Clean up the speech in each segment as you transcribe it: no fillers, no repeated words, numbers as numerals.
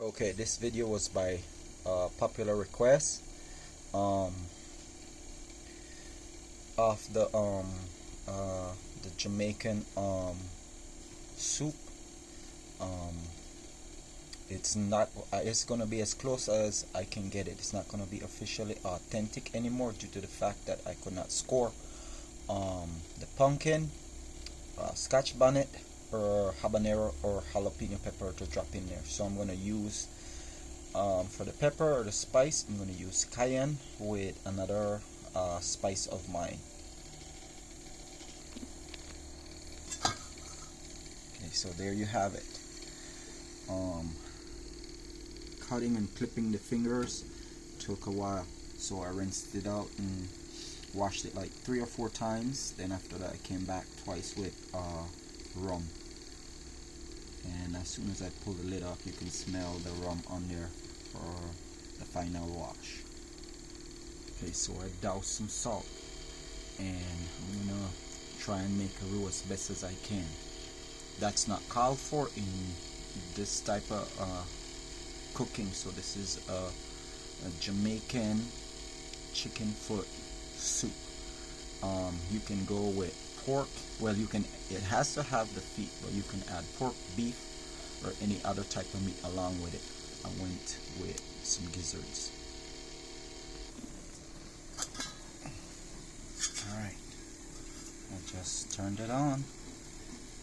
Okay, this video was by popular request um, of the Jamaican soup. Um, it's not. It's gonna be as close as I can get it. It's not gonna be officially authentic anymore due to the fact that I could not score the pumpkin, Scotch bonnet, or habanero or jalapeno pepper to drop in there. So I'm gonna use for the pepper or the spice, I'm going to use cayenne with another spice of mine. Okay, so there you have it. Cutting and clipping the fingers took a while, so I rinsed it out and washed it like 3 or 4 times. Then after that I came back twice with rum, and as soon as I pull the lid off you can smell the rum on there for the final wash. Okay, so I doused some salt and I'm gonna try and make a roux as best as I can. That's not called for in this type of cooking. So this is a Jamaican chicken foot soup. You can go with pork. Well, you can. It has to have the feet, but you can add pork, beef, or any other type of meat along with it. I went with some gizzards. Alright, I just turned it on,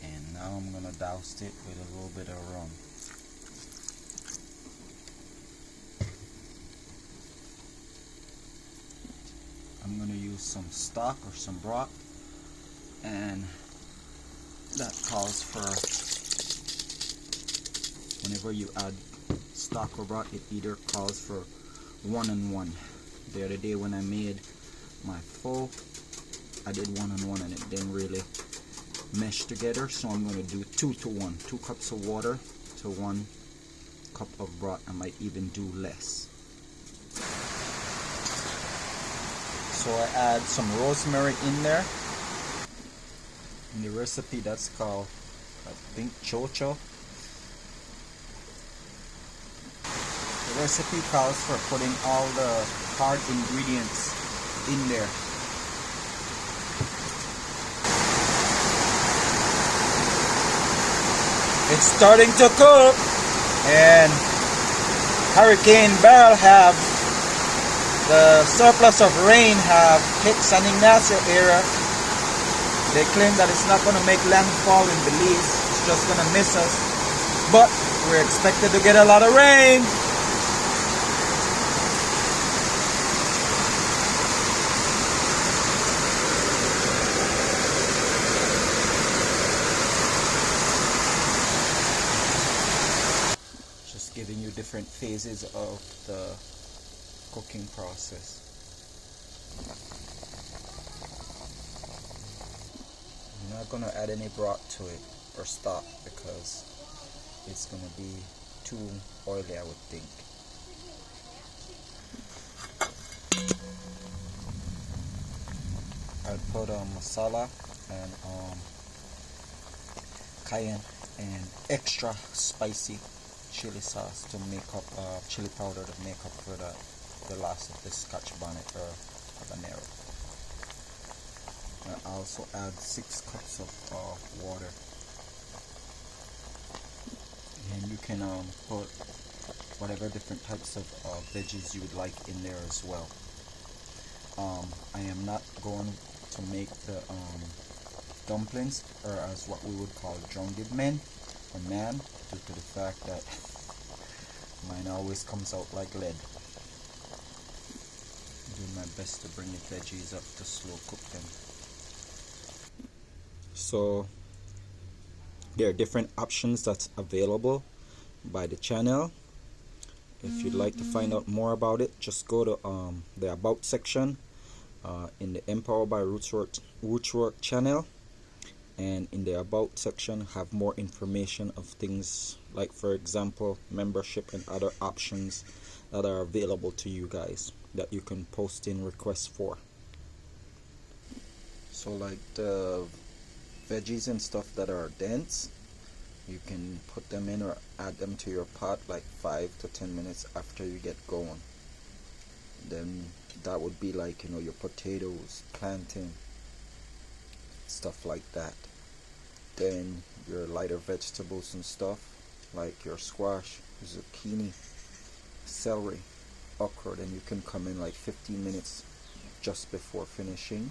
and now I'm gonna douse it with a little bit of rum. I'm gonna use some stock or some broth, and that calls for, whenever you add stock or broth, it either calls for 1 and 1. The other day when I made my pho, I did 1 and 1 and it didn't really mesh together, so I'm going to do 2 to 1. 2 cups of water to 1 cup of broth. I might even do less. So I add some rosemary in there. In the recipe that's called, I think, chocho. The recipe calls for putting all the hard ingredients in there. It's starting to cook, and Hurricane Beryl have the surplus of rain have hit San Ignacio area. They claim that it's not going to make landfall in Belize. It's just going to miss us, but we're expected to get a lot of rain. Giving you different phases of the cooking process. I'm not going to add any broth to it or stock because it's going to be too oily, I would think. I'll put masala and cayenne and extra spicy chili sauce to make up, chili powder to make up for the last of the Scotch bonnet or habanero. I also add 6 cups of water, and you can put whatever different types of veggies you would like in there as well. I am not going to make the dumplings, or as what we would call drunken men or man, due to the fact that mine always comes out like lead. I'm doing my best to bring the veggies up to slow cook them. So there are different options that's available by the channel. If you'd like to find out more about it, just go to the About section in the Empower by Rootswork channel, and in the About section have more information of things like, for example, membership and other options that are available to you guys that you can post in requests for. So like the veggies and stuff that are dense, You can put them in or add them to your pot like 5 to 10 minutes after you get going. Then that would be like, you know, your potatoes, plantain, stuff like that. Then your lighter vegetables and stuff like your squash, zucchini, celery, okra. Then you can come in like 15 minutes just before finishing.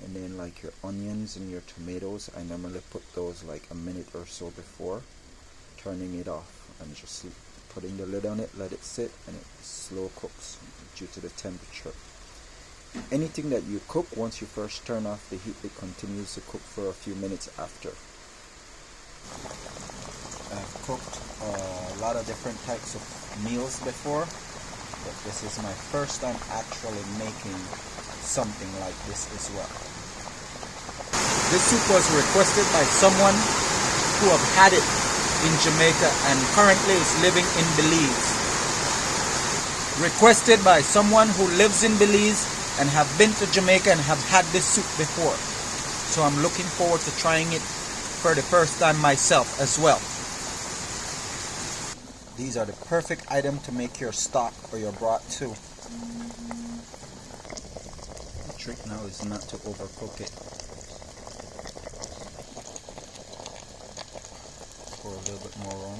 And then like your onions and your tomatoes, I normally put those like a minute or so before turning it off, and just putting the lid on it, let it sit, and it slow cooks due to the temperature. Anything that you cook, once you first turn off the heat, it continues to cook for a few minutes after. I've cooked a lot of different types of meals before, but this is my first time actually making something like this as well. This soup was requested by someone who have had it in Jamaica and currently is living in Belize. Requested by someone who lives in Belize and have been to Jamaica and have had this soup before. So I'm looking forward to trying it for the first time myself as well. These are the perfect item to make your stock or your broth too. The trick now is not to overcook it. Pour a little bit more on.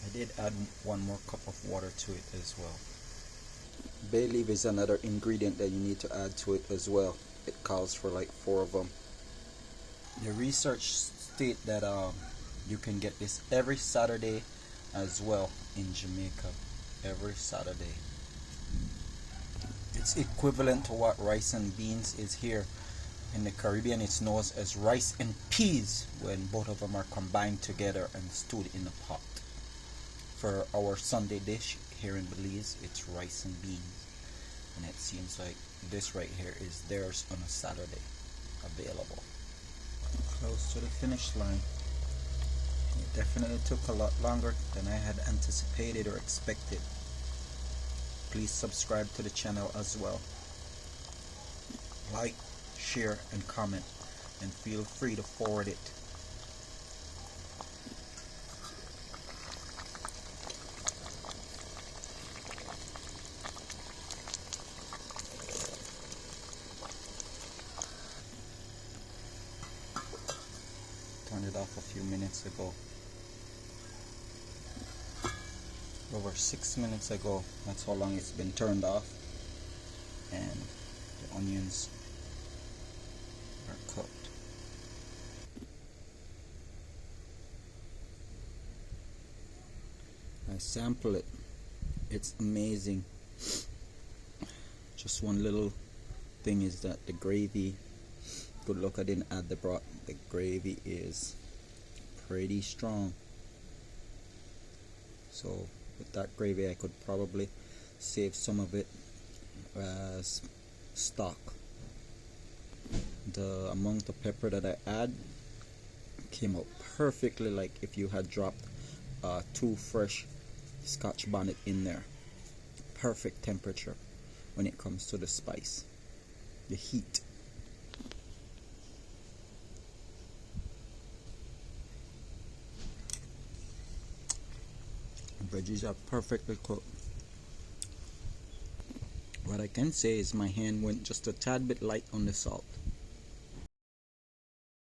I did add 1 more cup of water to it as well. Bay leaf is another ingredient that you need to add to it as well. It calls for like 4 of them. The research state that you can get this every Saturday as well in Jamaica. Every Saturday. It's equivalent to what rice and beans is here. In the Caribbean, it's known as rice and peas when both of them are combined together and stewed in a pot. For our Sunday dish here in Belize, it's rice and beans. And it seems like this right here is theirs on a Saturday available. Close to the finish line. It definitely took a lot longer than I had anticipated or expected. Please subscribe to the channel as well. Like, share, and comment, and feel free to forward it. Turned it off a few minutes ago. Over 6 minutes ago, that's how long it's been turned off. And the onions are cooked. I sample it. It's amazing. Just one little thing is that the gravy, good luck I didn't add the broth. The gravy is pretty strong. So with that gravy I could probably save some of it as stock. The amount of pepper that I add came out perfectly, like if you had dropped 2 fresh Scotch bonnet in there. Perfect temperature when it comes to the spice, the heat. The veggies are perfectly cooked. What I can say is my hand went just a tad bit light on the salt.